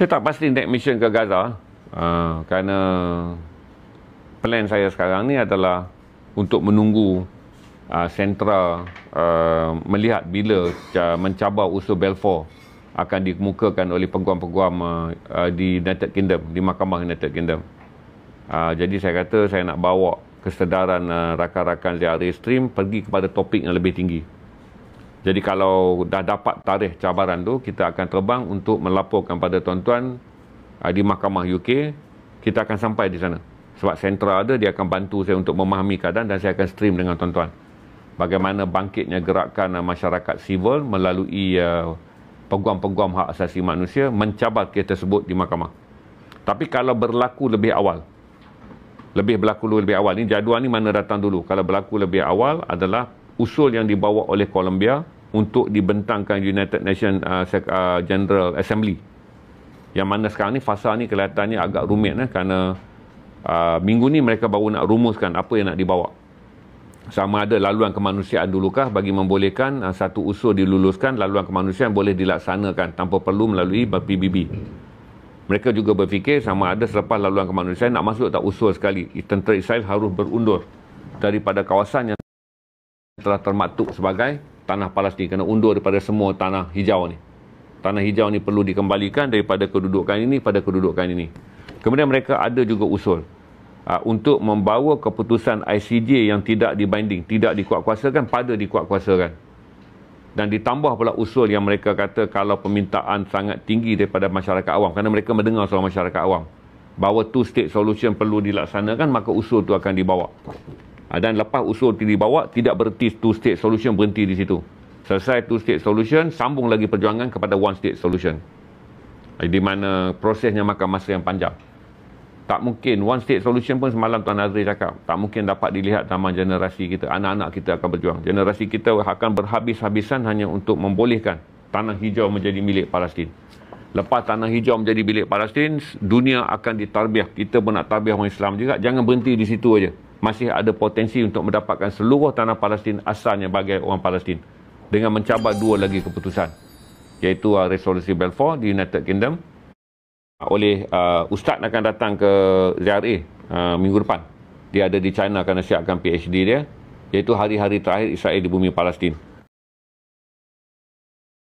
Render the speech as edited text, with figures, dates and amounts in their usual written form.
Saya tak pasti naik mission ke Gaza kerana plan saya sekarang ni adalah untuk menunggu sentra melihat bila mencabar usul Balfour akan dikemukakan oleh peguam-peguam di United Kingdom, di Mahkamah United Kingdom. Jadi saya kata saya nak bawa kesedaran rakan-rakan ZRA Stream pergi kepada topik yang lebih tinggi. Jadi kalau dah dapat tarikh cabaran tu, kita akan terbang untuk melaporkan pada tuan-tuan di Mahkamah UK. Kita akan sampai di sana. Sebab sentra ada, dia akan bantu saya untuk memahami keadaan dan saya akan stream dengan tuan-tuan. Bagaimana bangkitnya gerakan masyarakat sivil melalui peguam-peguam hak asasi manusia mencabar kes tersebut di mahkamah. Tapi kalau berlaku lebih awal, ini jadual ni mana datang dulu. Kalau berlaku lebih awal adalah usul yang dibawa oleh Colombia untuk dibentangkan United Nations General Assembly. Yang mana sekarang ni fasa ni kelihatannya agak rumit kerana minggu ni mereka baru nak rumuskan apa yang nak dibawa. Sama ada laluan kemanusiaan dulukah bagi membolehkan satu usul diluluskan, laluan kemanusiaan boleh dilaksanakan tanpa perlu melalui PBB. Mereka juga berfikir sama ada selepas laluan kemanusiaan nak masuk tak usul sekali. Tentera Israel harus berundur daripada kawasan yang telah termaktub sebagai tanah Palestin, kena undur daripada semua tanah hijau ni. Tanah hijau ni perlu dikembalikan daripada kedudukan ini pada kedudukan ini. Kemudian mereka ada juga usul untuk membawa keputusan ICJ yang tidak dibinding, tidak dikuatkuasakan pada dikuatkuasakan. Dan ditambah pula usul yang mereka kata kalau permintaan sangat tinggi daripada masyarakat awam, kerana mereka mendengar soal masyarakat awam, bahawa two state solution perlu dilaksanakan, maka usul itu akan dibawa. Dan lepas usul itu dibawa, tidak berhenti two state solution, berhenti di situ. Selesai two state solution, sambung lagi perjuangan kepada one state solution. Di mana prosesnya makan masa yang panjang. Tak mungkin one state solution pun semalam Tuan Nazri cakap, tak mungkin dapat dilihat zaman generasi kita. Anak-anak kita akan berjuang. Generasi kita akan berhabis-habisan hanya untuk membolehkan tanah hijau menjadi milik Palestin. Lepas tanah hijau menjadi milik Palestin, dunia akan ditarbiah. Kita pun nak tarbiah orang Islam juga. Jangan berhenti di situ aja. Masih ada potensi untuk mendapatkan seluruh tanah Palestin asalnya bagi orang Palestin dengan mencabar dua lagi keputusan, iaitu resolusi Balfour di United Kingdom. Oleh Ustaz akan datang ke ZRA minggu depan. Dia ada di China kerana siapkan PhD dia, iaitu hari-hari terakhir Israel di bumi Palestin.